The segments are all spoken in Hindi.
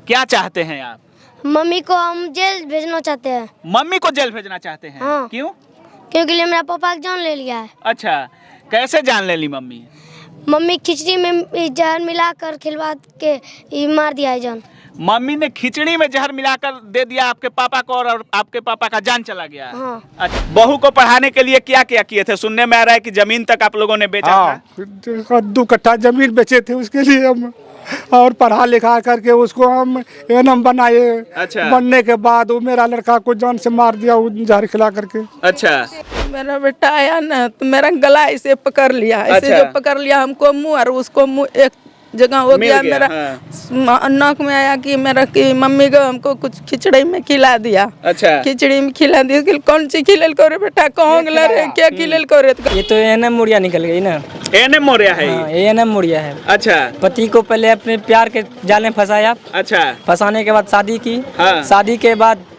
क्या चाहते हैं आप? मम्मी को हम जेल भेजना चाहते हैं। मम्मी को जेल भेजना चाहते हैं? हाँ। क्यों? क्योंकि मेरा पापा की जान ले लिया है। अच्छा, कैसे जान ले ली मम्मी? मम्मी खिचड़ी में जहर मिलाकर खिलवा के मार दिया है जान। मम्मी ने खिचड़ी में जहर मिलाकर दे दिया आपके पापा को और आपके पापा का जान चला गया। हाँ। अच्छा, बहू को पढ़ाने के लिए क्या क्या किए थे? सुनने में आ रहा है कि जमीन तक आप लोगों ने बेचा था। 2 कट्ठा जमीन बेचे थे उसके लिए हम, और पढ़ा लिखा करके उसको हम एनएम बनाए। अच्छा। बनने के बाद वो मेरा लड़का को जान से मार दिया वो जहर खिला करके। अच्छा। मेरा बेटा आया ना तो मेरा गला ऐसे पकड़ लिया, ऐसे अच्छा। जो पकड़ लिया हमको मुंह और उसको मुंह एक जगह हो गया मेरा। हाँ। नाक में आया कि मेरा कि मम्मी को हमको कुछ खिचड़ी में खिला दिया। अच्छा। खिचड़ी में खिला दिया कि कौन सी खिलल को रे बेटा, कहाँ गला रे, क्या खिलल को रे? ये तो एएनएम मुड़िया निकल गई ना। एएनएम मोरिया है? हाँ, एएनएम मुड़िया है। अच्छा। पति को पहले अपने प्यार के जाल में फंसाया। अच्छा। फंसाने के बाद शादी की। हाँ। शादी के बाद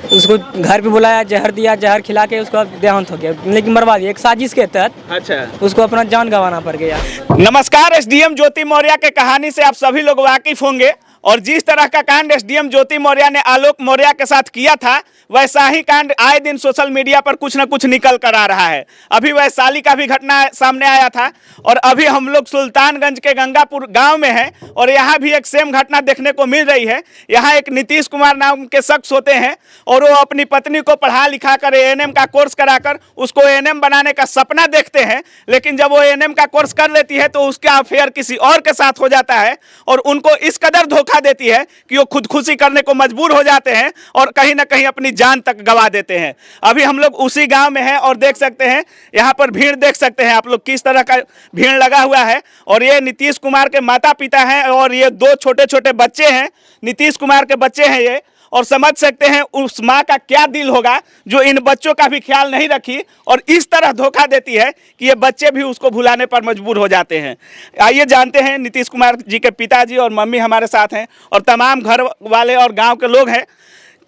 उसको घर पे बुलाया, जहर दिया, जहर खिला के उसका देहांत हो गया, लेकिन मरवा दिया एक साजिश के तहत। अच्छा। उसको अपना जान गंवाना पड़ गया। नमस्कार, एसडीएम ज्योति मौर्य के कहानी से आप सभी लोग वाकिफ होंगे और जिस तरह का कांड एसडीएम ज्योति मौर्य ने आलोक मौर्य के साथ किया था वैसा ही कांड आए दिन सोशल मीडिया पर कुछ न कुछ निकल कर आ रहा है। अभी वैशाली का भी घटना सामने आया था और अभी हम लोग सुल्तानगंज के गंगापुर गांव में हैं और यहाँ भी एक सेम घटना देखने को मिल रही है। यहाँ एक नीतीश कुमार नाम के शख्स होते हैं और वो अपनी पत्नी को पढ़ा लिखा कर एएनएम का कोर्स कराकर उसको एएनएम बनाने का सपना देखते हैं, लेकिन जब वो एएनएम का कोर्स कर लेती है तो उसका अफेयर किसी और के साथ हो जाता है और उनको इस कदर धोखा देती है कि वो खुदकुशी करने को मजबूर हो जाते हैं और कहीं ना कहीं अपनी जान तक गवा देते हैं। अभी हम लोग उसी गांव में हैं और देख सकते हैं यहाँ पर भीड़ देख सकते हैं आप लोग किस तरह का भीड़ लगा हुआ है और ये नीतीश कुमार के माता पिता हैं और ये 2 छोटे छोटे बच्चे हैं, नीतीश कुमार के बच्चे हैं ये। और समझ सकते हैं उस माँ का क्या दिल होगा जो इन बच्चों का भी ख्याल नहीं रखी और इस तरह धोखा देती है कि ये बच्चे भी उसको भुलाने पर मजबूर हो जाते हैं। आइए जानते हैं, नीतीश कुमार जी के पिताजी और मम्मी हमारे साथ हैं और तमाम घर वाले और गांव के लोग हैं।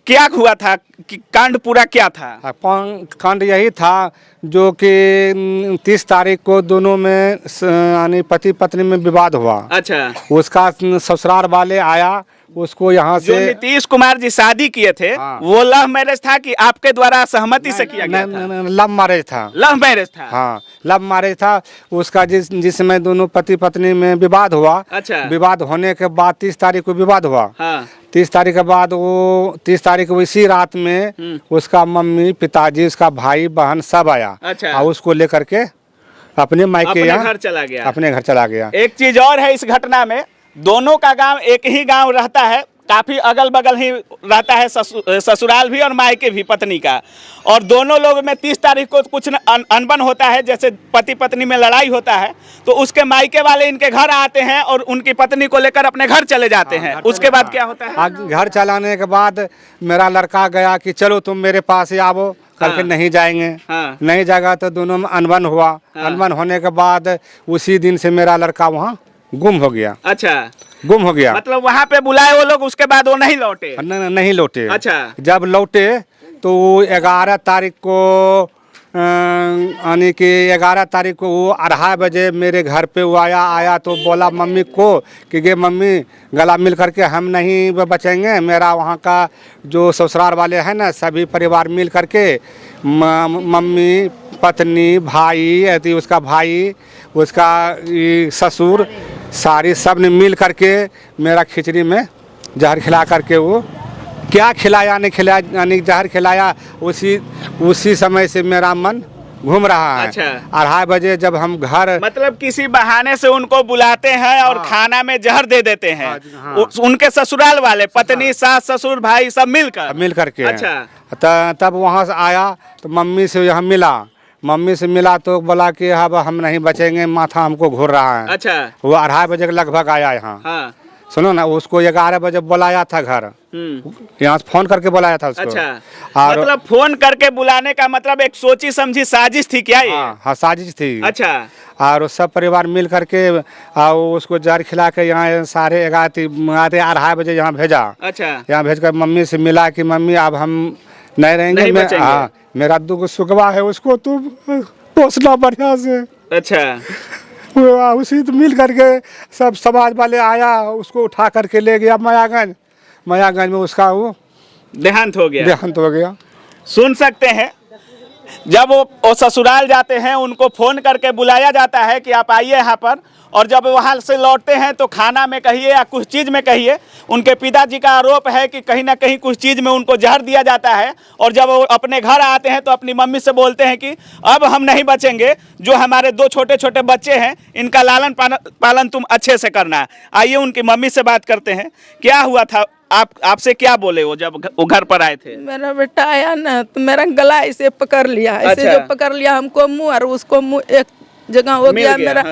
क्या हुआ था कि कांड पूरा क्या था? कांड यही था जो कि 30 तारीख को दोनों में यानी पति पत्नी में विवाद हुआ। अच्छा। उसका ससुराल वाले आया, उसको यहाँ से जो नीतीश कुमार जी शादी किए थे। हाँ। वो लव मैरिज था कि आपके द्वारा सहमति से किया गया था? लव मैरिज था। लव मैरिज था? हाँ, लव मैरिज था। उसका जिसमें दोनों पति पत्नी में विवाद हुआ। अच्छा। विवाद होने के बाद 30 तारीख को विवाद हुआ। हाँ। 30 तारीख के बाद वो 30 तारीख को इसी रात में उसका मम्मी पिताजी उसका भाई बहन सब आया। अच्छा। और उसको लेकर के अपने मायके घर चला गया। अपने घर चला गया। एक चीज और है इस घटना में, दोनों का गांव एक ही गांव रहता है, काफी अगल बगल ही रहता है, ससुराल भी और मायके भी पत्नी का। और दोनों लोग में 30 तारीख को कुछ अनबन होता है, जैसे पति पत्नी में लड़ाई होता है तो उसके मायके वाले इनके घर आते हैं और उनकी पत्नी को लेकर अपने घर चले जाते हैं। उसके बाद क्या होता है? घर चलाने के बाद मेरा लड़का गया कि चलो तुम मेरे पास ही आओ करके। हाँ। नहीं जाएंगे। हाँ। नहीं जाएगा तो दोनों में अनबन हुआ। हाँ। अनबन होने के बाद उसी दिन से मेरा लड़का वहाँ गुम हो गया। अच्छा। गुम हो गया मतलब वहाँ पे बुलाए वो लोग, उसके बाद वो नहीं लौटे? नहीं लौटे। अच्छा। जब लौटे तो 11 तारीख को यानी कि 11 तारीख को वो 2:30 बजे मेरे घर पे वो आया तो बोला मम्मी को कि ये मम्मी गला मिल करके हम नहीं बचेंगे, मेरा वहाँ का जो ससुराल वाले हैं ना सभी परिवार मिल करके मम्मी पत्नी भाई उसका भाई उसका ससुर सारी सब ने मिल करके मेरा खिचड़ी में जहर खिला करके वो क्या खिलाया नहीं खिलाया यानी जहर खिलाया। उसी समय से मेरा मन घूम रहा है। अच्छा। 2:30 बजे जब हम घर मतलब किसी बहाने से उनको बुलाते हैं और खाना में जहर दे देते हैं। हाँ। उनके ससुराल वाले पत्नी सास ससुर भाई सब मिलकर के। अच्छा। तब वहाँ से आया तो मम्मी से यहाँ मिला तो बोला कि अब हम नहीं बचेंगे, माथा हमको घूर रहा है। अच्छा। वो 2:30 बजे के लगभग आया यहाँ। हाँ। सुनो ना, उसको 11 बजे बुलाया था घर, यहाँ से फोन करके बुलाया था उसको। अच्छा। और मतलब फोन करके बुलाने का मतलब एक सोची समझी साजिश थी क्या ये? हाँ, साजिश थी। अच्छा। और सब परिवार मिल करके उसको जहर खिला के यहाँ साढ़े 2:30 बजे यहाँ भेजा। अच्छा। यहाँ भेज कर मम्मी से मिला कि मम्मी अब हम नहीं रहेंगे। हाँ, मेरा 2 सुगवा है, उसको तुम पोसना बढ़िया से। अच्छा। उसी तो मिल करके सब समाज वाले आया, उसको उठा करके ले गया मायागंज में उसका वो देहांत हो गया। देहांत हो गया। सुन सकते हैं, जब वो ससुराल जाते हैं उनको फोन करके बुलाया जाता है कि आप आइए यहाँ पर, और जब वहाँ से लौटते हैं तो खाना में कहिए या कुछ चीज़ में कहिए, उनके पिताजी का आरोप है कि कहीं ना कहीं कुछ चीज़ में उनको जहर दिया जाता है। और जब वो अपने घर आते हैं तो अपनी मम्मी से बोलते हैं कि अब हम नहीं बचेंगे, जो हमारे 2 छोटे छोटे बच्चे हैं इनका लालन पालन तुम अच्छे से करना। आइए उनकी मम्मी से बात करते हैं, क्या हुआ था, आपसे क्या बोले वो जब वो घर पर आए थे? मेरा बेटा आया ना तो मेरा गला ऐसे पकड़ लिया, ऐसे अच्छा। जो पकड़ लिया हमको मुंह और उसको मुंह एक जगह हो गया, मेरा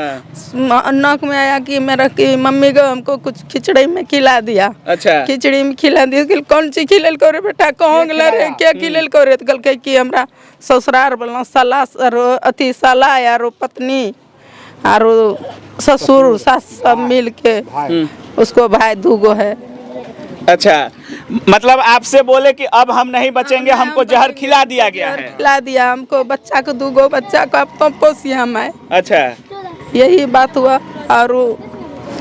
नाक में आया कि मेरा कि मम्मी को हमको कुछ खिचड़ी में खिला दिया। अच्छा। खिचड़ी में खिला दिया, कौन सी खिलेल को रे बेटा, कहाँ गला रे, क्या खिलेल को रे? तो कल के कि हमरा ससुरार बोलना साला अति साला यारो पत्नी और ससुर सास सब मिल के उसको भाई 2 गो है। अच्छा, मतलब आपसे बोले कि अब हम नहीं बचेंगे, हमको जहर खिला दिया गया है। खिला दिया हमको, बच्चा को 2 गो बच्चा को अब तो पोसिए हम है। अच्छा, यही बात हुआ। और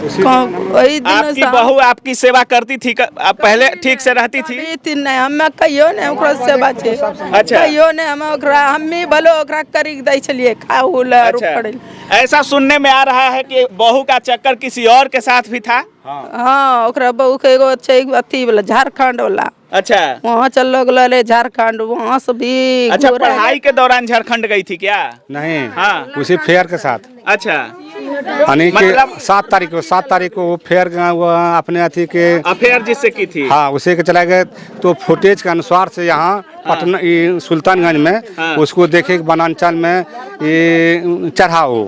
वही दिन आपकी बहू आपकी सेवा करती थी, आप पहले ठीक से रहती थी? नहीं, हम कहियो ने ओकरा सेवा छे। अच्छा। कहियो ने हम ओकरा हम्मी भलो ओकरा करी दै छलिए खाऊ ले और अच्छा। पड़े। ऐसा सुनने में आ रहा है कि बहू का चक्कर किसी और के साथ भी था। हाँ, ओकरा बहू के एगो अच्छे अथी वाला झारखंड वाला, अच्छा, वहाँ चल गए झारखंड, वहाँ से भी। अच्छा, पढ़ाई के दौरान झारखंड गई थी क्या? नहीं, हाँ, उसी फेयर के साथ। अच्छा, यानी कि मतलब 7 तारीख को वो फेयर वो अपने अथी के अफेयर जिससे की थी। हाँ, उसी के चला गए। तो फुटेज के अनुसार से यहाँ पटना सुल्तानगंज में उसको देखे वनांचल में ये चढ़ा वो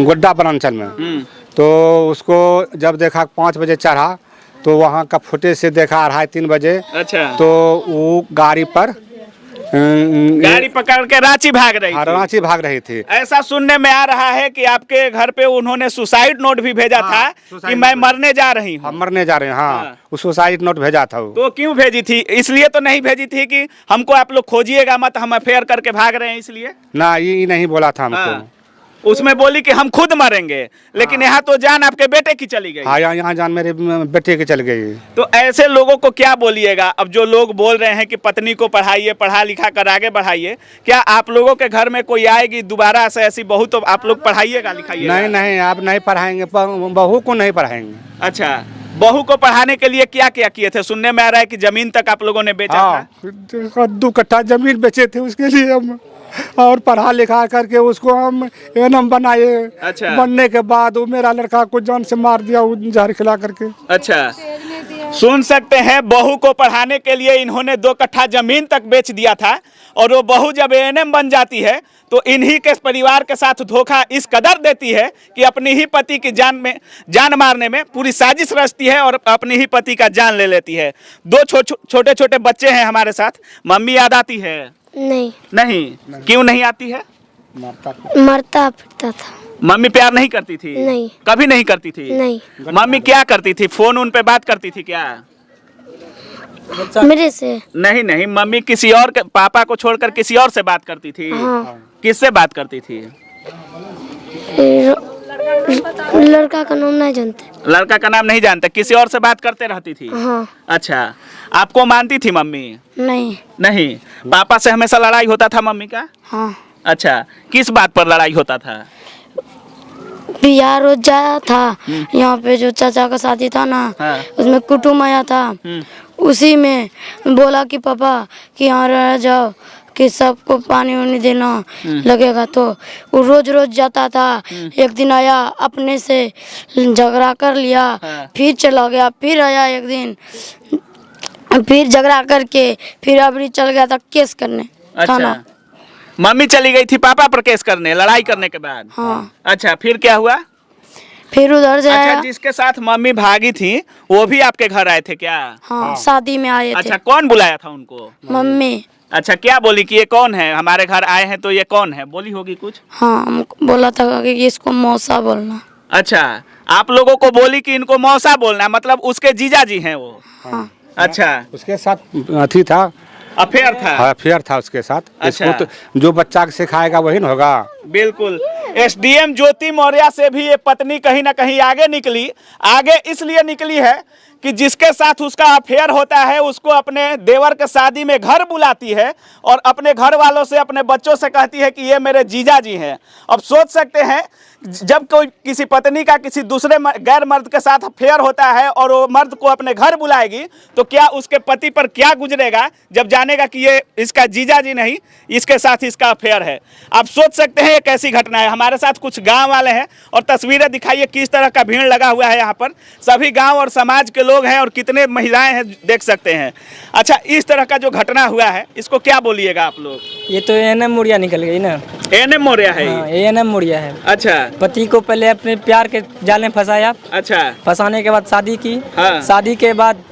गोड्डा वनांचल में। तो उसको जब देखा 5 बजे चढ़ा तो वहाँ का फुटेज से देखा 2:30-3 बजे। अच्छा, तो वो गाड़ी पकड़ के रांची भाग रही थी। रांची भाग रही थी। ऐसा सुनने में आ रहा है कि आपके घर पे उन्होंने सुसाइड नोट भी भेजा था कि मैं मरने जा रही हूँ। हम मरने जा रहे हैं। हाँ, उस सुसाइड नोट भेजा था वो। तो क्यों भेजी थी? इसलिए तो नहीं भेजी थी कि हमको आप लोग खोजिएगा मत, हम अफेयर करके भाग रहे हैं इसलिए? ना, ये नहीं बोला था हमको। हाँ। उसमें बोली कि हम खुद मरेंगे, लेकिन यहाँ तो जान आपके बेटे की चली गई। हाँ, यहाँ जान मेरे बेटे की चल गई। तो ऐसे लोगों को क्या बोलिएगा? अब जो लोग बोल रहे हैं कि पत्नी को पढ़ाइए, पढ़ा लिखा कर आगे बढ़ाइए, क्या आप लोगों के घर में कोई आएगी दोबारा से ऐसी बहू तो आप लोग पढ़ाइएगा लिखाइएगा? नहीं, आप नहीं पढ़ाएंगे, बहू को नहीं पढ़ाएंगे। अच्छा, बहू को पढ़ाने के लिए क्या क्या किए थे? सुनने में आ रहा है कि जमीन तक आप लोगों ने बेचा था। 2 कट्ठा जमीन बेचे थे उसके लिए हम, और पढ़ा लिखा करके उसको हम एनम बनाए। अच्छा। बनने के बाद वो मेरा लड़का को जान से मार दिया जहर खिला करके। अच्छा, सुन सकते हैं, बहू को पढ़ाने के लिए इन्होंने 2 कट्ठा जमीन तक बेच दिया था, और वो बहू जब एएनएम बन जाती है तो इन्हीं के परिवार के साथ धोखा इस कदर देती है कि अपनी ही पति की जान मारने में पूरी साजिश रचती है और अपनी ही पति का जान ले लेती है। 2 छोटे छोटे बच्चे हैं हमारे साथ। मम्मी याद आती है? नहीं। क्यों नहीं आती है? मरता पिटता था। मम्मी प्यार नहीं करती थी? नहीं। कभी नहीं करती थी? नहीं। मम्मी क्या करती थी? फोन उन पे बात करती थी क्या? मेरे से नहीं, मम्मी किसी और के, पापा को छोड़कर किसी और से बात करती थी? हाँ। किससे बात करती थी? लड़का का नाम नहीं जानते। लड़का का नाम नहीं जानते, किसी और से बात करते रहती थी? हाँ। अच्छा, आपको मानती थी मम्मी? नहीं। पापा से हमेशा लड़ाई होता था मम्मी का? हाँ। अच्छा, किस बात पर लड़ाई होता था? बिहार रोज जाया था, यहाँ पे जो चाचा का शादी था ना, हाँ। उसमें कुटुम्ब आया था। उसी में बोला कि पापा कि यहाँ रह जाओ, कि सबको पानी वानी देना लगेगा। तो वो रोज रोज जाता था। एक दिन आया, अपने से झगड़ा कर लिया, फिर चला गया, फिर आया एक दिन, फिर झगड़ा करके फिर अबरी चल गया था केस करने। अच्छा, मम्मी चली गई थी पापा पर केस करने, लड़ाई करने के बाद? हाँ। अच्छा, फिर क्या हुआ? फिर उधर से अच्छा, जिसके साथ मम्मी भागी थी वो भी आपके घर आए थे क्या? हाँ, शादी में आए थे। अच्छा, कौन बुलाया था उनको? मम्मी। अच्छा, क्या बोली कि ये कौन है, हमारे घर आए हैं तो ये कौन है, बोली होगी कुछ? हाँ, हमको बोला था कि इसको मौसा बोलना। अच्छा, आप लोगों को बोली कि इनको मौसा बोलना, मतलब उसके जीजा जी हैं वो? हाँ। अच्छा, उसके साथ अथी था, अफेयर था? अफेयर था उसके साथ। अच्छा। इसको तो जो बच्चा सिखाएगा वही ना होगा। बिल्कुल। एसडीएम ज्योति मौर्य से भी ये पत्नी कहीं ना कहीं आगे निकली। आगे इसलिए निकली है कि जिसके साथ उसका अफेयर होता है उसको अपने देवर के शादी में घर बुलाती है और अपने घर वालों से, अपने बच्चों से कहती है कि ये मेरे जीजा जी हैं। अब सोच सकते हैं जब कोई किसी पत्नी का किसी दूसरे गैर मर्द के साथ अफेयर होता है और वो मर्द को अपने घर बुलाएगी तो क्या उसके पति पर क्या गुजरेगा जब जानेगा कि ये इसका जीजा जी नहीं, इसके साथ इसका अफेयर है। आप सोच सकते हैं ये कैसी घटना है। हमारे साथ कुछ गांव वाले हैं और तस्वीरें दिखाइए किस तरह का भीड़ लगा हुआ है यहाँ पर। सभी गांव और समाज के लोग हैं और कितने महिलाएं हैं देख सकते हैं। अच्छा, इस तरह का जो घटना हुआ है इसको क्या बोलिएगा आप लोग? ये तो एएनएम मौर्य निकल गई ना। एएनएम मौर्य है हाँ, ये? एएनएम मौर्य है। अच्छा पति को पहले अपने प्यार के जाल में फंसाया, अच्छा फंसाने के बाद शादी की। हाँ। शादी के बाद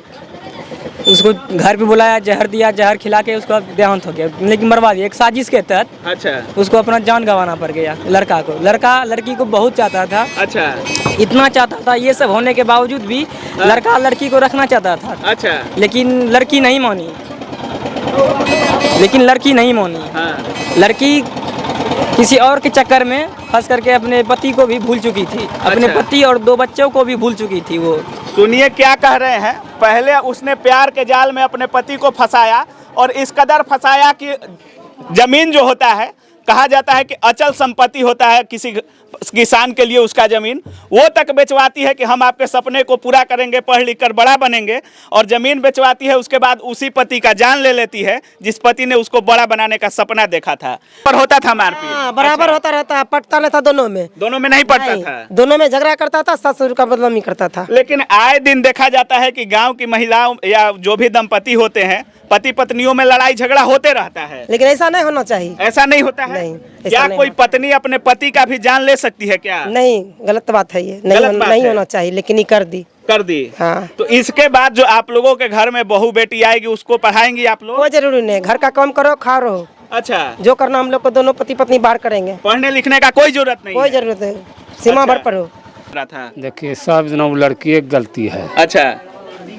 उसको घर पे बुलाया, जहर दिया, जहर खिला के उसका देहांत हो गया, लेकिन मरवा दिया। एक साजिश के तहत अच्छा उसको अपना जान गंवाना पड़ गया। लड़का को, लड़का लड़की को बहुत चाहता था, अच्छा इतना चाहता था, ये सब होने के बावजूद भी लड़का लड़की को रखना चाहता था, अच्छा लेकिन लड़की नहीं मानी। हाँ लड़की किसी और के चक्कर में फंस करके अपने पति को भी भूल चुकी थी, अपने अच्छा। पति और 2 बच्चों को भी भूल चुकी थी वो। सुनिए क्या कह रहे हैं। पहले उसने प्यार के जाल में अपने पति को फंसाया और इस कदर फंसाया कि जमीन जो होता है, कहा जाता है कि अचल संपत्ति होता है किसी किसान के लिए, उसका जमीन वो तक बेचवाती है कि हम आपके सपने को पूरा करेंगे, पढ़ लिख कर बड़ा बनेंगे, और जमीन बेचवाती है। उसके बाद उसी पति का जान ले लेती है जिस पति ने उसको बड़ा बनाने का सपना देखा था। पर होता था मारपीट? हाँ, बराबर होता रहता है, पटता नहीं था दोनों में। दोनों में नहीं पड़ता नहीं, था? दोनों में झगड़ा करता था, ससुर का बदनामी करता था। लेकिन आए दिन देखा जाता है कि गांव की महिलाओं या जो भी दंपति होते हैं, पति पत्नियों में लड़ाई झगड़ा होते रहता है। लेकिन ऐसा नहीं होना चाहिए। ऐसा नहीं होता है? नहीं, ऐसा क्या नहीं कोई होता। पत्नी अपने पति का भी जान ले सकती है क्या? नहीं, गलत बात है ये। गलत बात नहीं है। होना चाहिए, लेकिन ये कर दी। कर दी। हाँ। तो इसके बाद जो आप लोगों के घर में बहू बेटी आएगी उसको पढ़ाएंगी आप लोग? कोई जरूरी नहीं, घर का काम करो, खा रहो, अच्छा, जो करना हम लोग को दोनों पति पत्नी बाहर करेंगे। पढ़ने लिखने का कोई जरूरत नहीं कोई है? जरूरत है, सीमा अच्छा। भर पढ़ो। था। देखिए सब दिन वो लड़की एक गलती है, अच्छा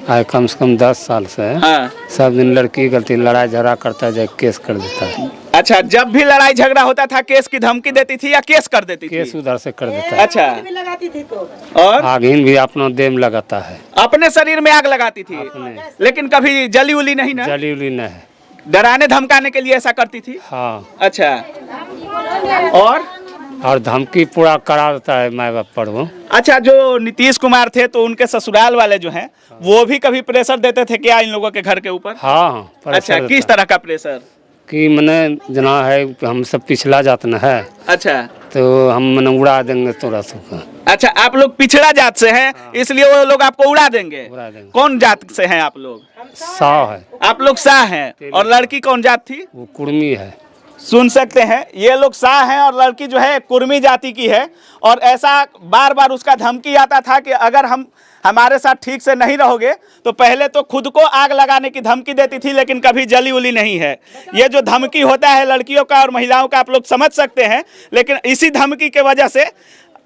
आए कम से कम 10 साल से हाँ। सब दिन लड़की की गलती, लड़ाई झगड़ा करता है, जाए केस कर देता है। अच्छा, जब भी लड़ाई झगड़ा होता था केस की धमकी देती थी या केस कर देती थी? केस उधर से कर देता है। अच्छा, लगाती थी तो और आगिन भी अपना देह में लगाता है, अपने शरीर में आग लगाती थी, लेकिन कभी जली उली नहीं ना? जली उली नहीं है। डराने धमकाने के लिए ऐसा करती थी? हाँ, अच्छा, और धमकी पूरा करा देता है माँ बाप पर वो। अच्छा, जो नीतीश कुमार थे तो उनके ससुराल वाले जो हैं वो भी कभी प्रेशर देते थे क्या इन लोगों के घर के ऊपर? हाँ, अच्छा, किस तरह का प्रेशर? कि मने जना है हम सब पिछला जात न है, अच्छा तो हम मने उड़ा देंगे तोरा सबका। अच्छा, आप लोग पिछड़ा जात से हैं इसलिए वो लोग आपको उड़ा देंगे? उड़ा देंगे। कौन जात से हैं आप लोग? साव है, आप लोग शाह हैं। और लड़की कौन जात थी? वो कुर्मी है। सुन सकते हैं, ये लोग शाह हैं और लड़की जो है कुर्मी जाति की है। और ऐसा बार बार उसका धमकी आता था कि अगर हमारे साथ ठीक से नहीं रहोगे तो पहले तो खुद को आग लगाने की धमकी देती थी, लेकिन कभी जली उली नहीं है। ये जो धमकी होता है लड़कियों का और महिलाओं का आप लोग समझ सकते हैं। लेकिन इसी धमकी के वजह से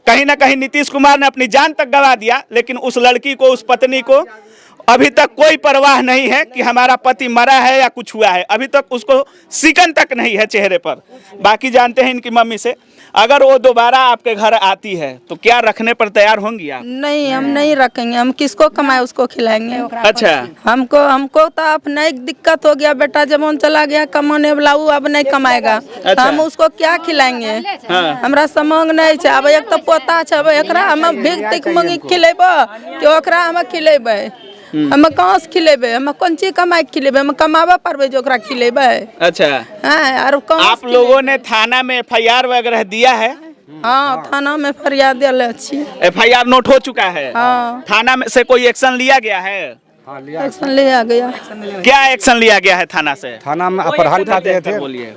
कहीं ना कहीं नीतीश कुमार ने अपनी जान तक गंवा दिया। लेकिन उस लड़की को, उस पत्नी को अभी तक कोई परवाह नहीं है कि हमारा पति मरा है या कुछ हुआ है। अभी तक उसको सिकन तक नहीं है चेहरे पर। बाकी जानते हैं इनकी मम्मी से, अगर वो दोबारा आपके घर आती है तो क्या रखने पर तैयार होंगी आप? नहीं, हम नहीं रखेंगे। हम किसको कमाए उसको खिलाएंगे? अच्छा, हमको तो अब नहीं दिक्कत हो गया, बेटा जब चला गया कमाने वाला, वो अब नहीं कमाएगा। अच्छा। हम उसको क्या खिलाएंगे? हाँ। हमरा समंग नहीं है। अब एक तो पोता है, अब एकरा हम भीख तिक मंगी खिलेबो कि ओकरा हम खिलेबै? हम कहाँ से खिलेबै? हम कौन चीज कमाए खिलेबै? हम कमाबे पड़बै जो ओकरा खिलेबै? अच्छा। हाँ, और कहाँ आप लोगों ने थाना में FIR वगैरह दिया है? हाँ, थाना में फरियाद दिले छी। FIR नोट हो चुका है? हाँ। थाना में से कोई एक्शन लिया गया है? एक्शन लिया गया। क्या एक्शन लिया गया है थाना से? थाना में अपहरण का दिए थे, बोलिए।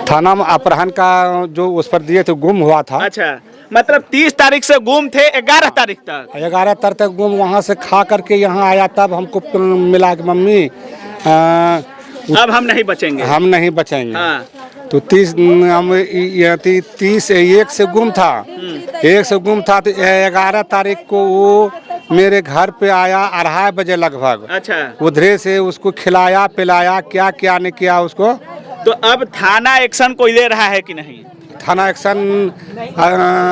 थाना में अपहरण का जो उस पर दिए थे, गुम हुआ था। अच्छा, मतलब 30 तारीख से गुम थे 11 तारीख तक? 11 तारीख तक गुम, वहाँ से खा करके यहाँ आया, तब हमको मिला कि मम्मी अब हम नहीं बचेंगे, हम नहीं बचेंगे। हाँ। तो 30 एक से गुम था, 1 से गुम था। तो 11 तारीख को वो मेरे घर पे आया 2:30 बजे लगभग। अच्छा, उधरे से उसको खिलाया पिलाया, क्या क्या नहीं किया उसको। तो अब थाना एक्शन कोई ले रहा है कि नहीं? थाना एक्शन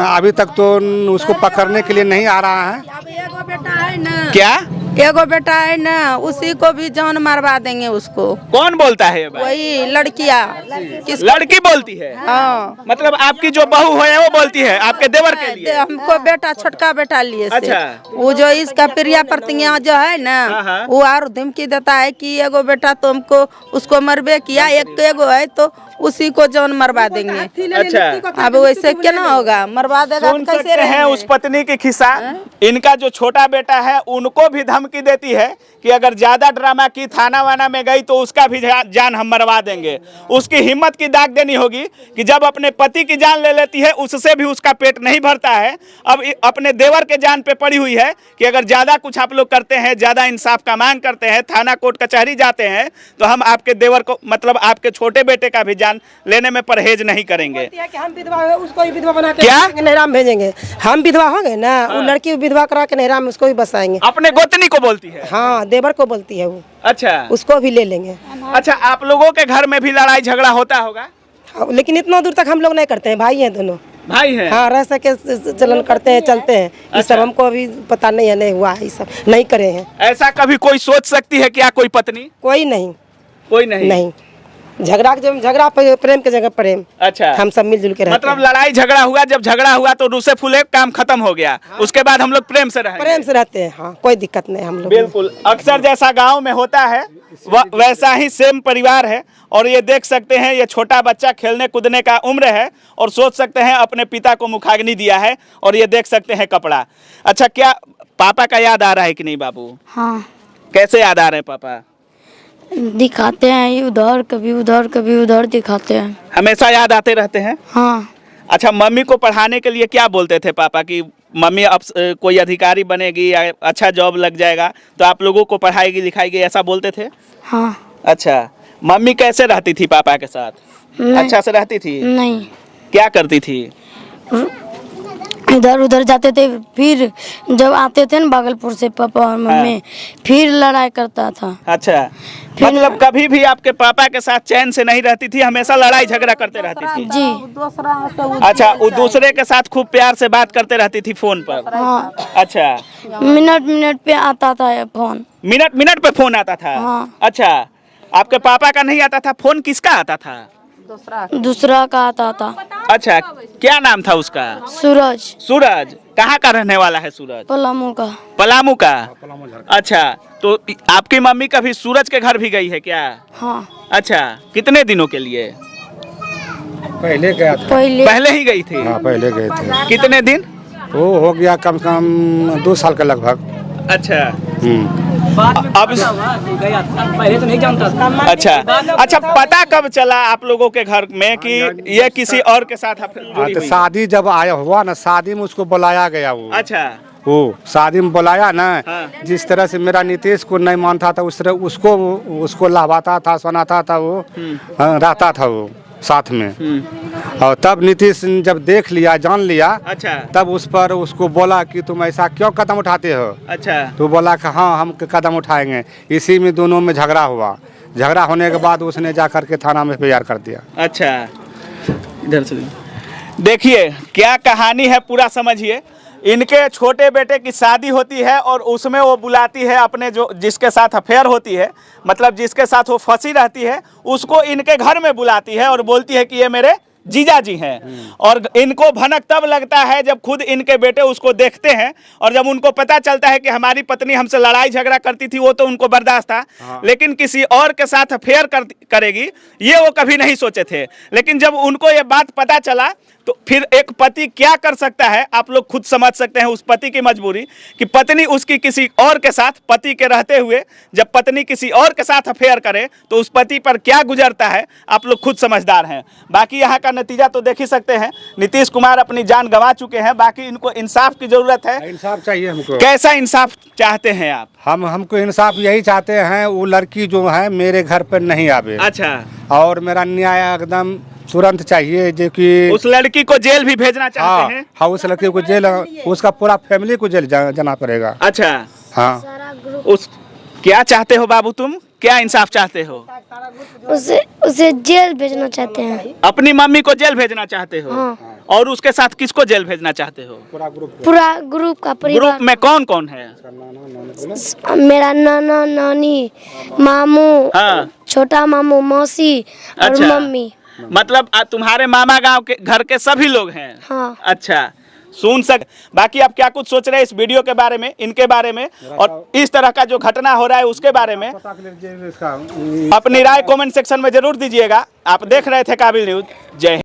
अभी तक तो उसको पकड़ने के लिए नहीं आ रहा है। अब एगो बेटा है ना, क्या एगो बेटा है ना, उसी को भी जान मरवा देंगे उसको। कौन बोलता है ये बात? वही लड़कियाँ किस लड़की बोलती है? हाँ, मतलब आपकी जो बहू है वो बोलती है आपके देवर के लिए? हमको बेटा छोटका बेटा लिए से। अच्छा। वो जो इसका प्रिया प्रतिज्ञा जो है ना, हाँ। वो और धमकी देता है कि एगो बेटा तुमको उसको मरबे किया, एक एगो है तो उसी को जान मरवा देंगे। अच्छा, अब वैसे क्या ना होगा, मरवा देगा सुन तो कैसे सकते हैं रहेंगे? उस पत्नी की खिस्सा। इनका जो छोटा बेटा है उनको भी धमकी देती है कि अगर ज्यादा ड्रामा की थाना वाना में गई तो उसका भी जान हम मरवा देंगे। उसकी हिम्मत की दाग देनी होगी कि जब अपने पति की जान ले लेती है उससे भी उसका पेट नहीं भरता है, अब अपने देवर के जान पे पड़ी हुई है कि अगर ज्यादा कुछ आप लोग करते हैं, ज्यादा इंसाफ का मांग करते हैं, थाना कोर्ट कचहरी जाते हैं तो हम आपके देवर को मतलब आपके छोटे बेटे का भी जान लेने में परहेज नहीं करेंगे। कि हम विधवा है, उसको ही विधवा बना के क्या? नहराम भेजेंगे। हम विधवा होंगे ना, वो लड़की विधवा करा के नहराम में उसको भी बसाएंगे। अपने गोतनी को बोलती है? हाँ, देवर को बोलती है वो, अच्छा उसको भी ले लेंगे। अच्छा, आप लोगों के घर में भी लड़ाई झगड़ा होता होगा? हाँ, लेकिन इतना दूर तक हम लोग नहीं करते हैं, भाई हैं दोनों। भाई हैं? हाँ, रह सके चलन करते हैं, चलते हैं। ये सब हमको अभी पता नहीं है, नहीं हुआ है, ये सब नहीं करे हैं। ऐसा कभी कोई सोच सकती है क्या कोई पत्नी? कोई नहीं, कोई नहीं। नहीं। झगड़ा प्रेम के जगह प्रेम। अच्छा, हम सब मिलजुल के रहते मतलब हैं। लड़ाई झगड़ा हुआ, जब झगड़ा हुआ तो रूसे फूले काम खत्म हो गया, उसके बाद हम लोग प्रेम से रहेंगे। प्रेम से रहते हैं, हाँ, कोई दिक्कत नहीं हम लोग। बिल्कुल, अक्सर जैसा गांव में होता है वैसा ही सेम परिवार है। और ये देख सकते हैं, ये छोटा बच्चा खेलने कूदने का उम्र है और सोच सकते हैं अपने पिता को मुखाग्नि दिया है। और ये देख सकते हैं कपड़ा। अच्छा, क्या पापा का याद आ रहा है कि नहीं बाबू? हाँ, कैसे याद आ रहे हैं पापा? दिखाते हैं उधर, कभी उधर कभी उधर दिखाते हैं। हमेशा याद आते रहते हैं? हाँ। अच्छा, मम्मी को पढ़ाने के लिए क्या बोलते थे पापा कि मम्मी अब कोई अधिकारी बनेगी या अच्छा जॉब लग जाएगा तो आप लोगों को पढ़ाएगी लिखाएगी, ऐसा बोलते थे? हाँ। अच्छा, मम्मी कैसे रहती थी पापा के साथ? नहीं। अच्छा से रहती थी? नहीं, क्या करती थी? इधर उधर जाते थे, फिर जब आते थे ना भागलपुर से पापा और मम्मी, फिर लड़ाई करता था। अच्छा, मतलब कभी भी आपके पापा के साथ चैन से नहीं रहती थी, हमेशा लड़ाई झगड़ा करते रहती थी? जी। दूसरा से अच्छा, वो दूसरे के साथ खूब प्यार से बात करते रहती थी फोन पर? हाँ, अच्छा, मिनट पे आता था ये फोन। मिनट मिनट पे फोन आता था? हाँ। अच्छा, आपके पापा का नहीं आता था फोन, किसका आता था? दूसरा का आता था। अच्छा, क्या नाम था उसका? सूरज। सूरज। कहाँ का रहने वाला है सूरज? पलामू का। पलामू का? अच्छा, तो आपकी मम्मी कभी सूरज के घर भी गई है क्या? हाँ। अच्छा, कितने दिनों के लिए? पहले गया था। पहले ही गई थी? हाँ, पहले गए थे। कितने दिन? वो हो गया कम से कम 2 साल के लगभग। अच्छा, अब गया था, पहले तो नहीं जानता था। अच्छा। अच्छा, पता कब चला आप लोगों के घर में कि ये किसी और के साथ जुड़ी हाँ, तो हुई है? शादी जब आया हुआ ना, शादी में उसको बुलाया गया वो। अच्छा। वो शादी में बुलाया ना, हाँ। जिस तरह से मेरा नीतीश को नहीं मानता था उस तरह उसको लहवाता था, सुनाता था वो। हाँ, रहता था वो साथ में। और तब नीतीश जब देख लिया, जान लिया, अच्छा। तब उस पर उसको बोला कि तुम ऐसा क्यों कदम उठाते हो? अच्छा। तो बोला कि हाँ, हम कदम उठाएंगे। इसी में दोनों में झगड़ा हुआ। झगड़ा होने के बाद उसने जा कर के थाना में एफआईआर कर दिया। अच्छा, इधर से देखिए क्या कहानी है, पूरा समझिए। इनके छोटे बेटे की शादी होती है और उसमें वो बुलाती है अपने जो जिसके साथ अफेयर होती है, मतलब जिसके साथ वो फंसी रहती है, उसको इनके घर में बुलाती है और बोलती है कि ये मेरे जीजा जी हैं। और इनको भनक तब लगता है जब खुद इनके बेटे उसको देखते हैं और जब उनको पता चलता है कि हमारी पत्नी हमसे लड़ाई झगड़ा करती थी, वो तो उनको बर्दाश्त था, लेकिन किसी और के साथ अफेयर करेगी ये वो कभी नहीं सोचे थे। लेकिन जब उनको ये बात पता चला तो फिर एक पति क्या कर सकता है, आप लोग खुद समझ सकते हैं उस पति की मजबूरी कि पत्नी उसकी किसी और के साथ, पति के रहते हुए जब पत्नी किसी और के साथ अफेयर करे तो उस पति पर क्या गुजरता है, आप लोग खुद समझदार हैं। बाकी यहाँ का नतीजा तो देख ही सकते हैं, नीतीश कुमार अपनी जान गंवा चुके हैं। बाकी इनको इंसाफ की जरूरत है। इंसाफ चाहिए हमको। कैसा इंसाफ चाहते हैं आप? हमको इंसाफ यही चाहते हैं, वो लड़की जो है मेरे घर पर नहीं आवे। अच्छा, और मेरा न्याय एकदम तुरंत चाहिए, जो कि उस लड़की को जेल भी भेजना चाहते हैं? हाँ, उस लड़की को जेल, उसका पूरा फैमिली को जेल जाना पड़ेगा। अच्छा, हाँ। उस क्या चाहते हो बाबू तुम? क्या इंसाफ चाहते हो? उसे उसे जेल भेजना चाहते हैं। अपनी मम्मी को जेल भेजना चाहते हो? हाँ। और उसके साथ किसको जेल भेजना चाहते हो? पूरा ग्रुप का परिवार। ग्रुप में कौन कौन है? मेरा नाना नानी मामू हाँ। छोटा मामू मौसी और अच्छा। मम्मी। मतलब तुम्हारे मामा गांव के घर के सभी लोग हैं? हाँ। अच्छा, सुन सक बाकी आप क्या कुछ सोच रहे हैं इस वीडियो के बारे में, इनके बारे में और इस तरह का जो घटना हो रहा है उसके बारे में? अपनी राय कमेंट सेक्शन में जरूर दीजिएगा। आप देख रहे थे काबिल न्यूज। जय हिंद।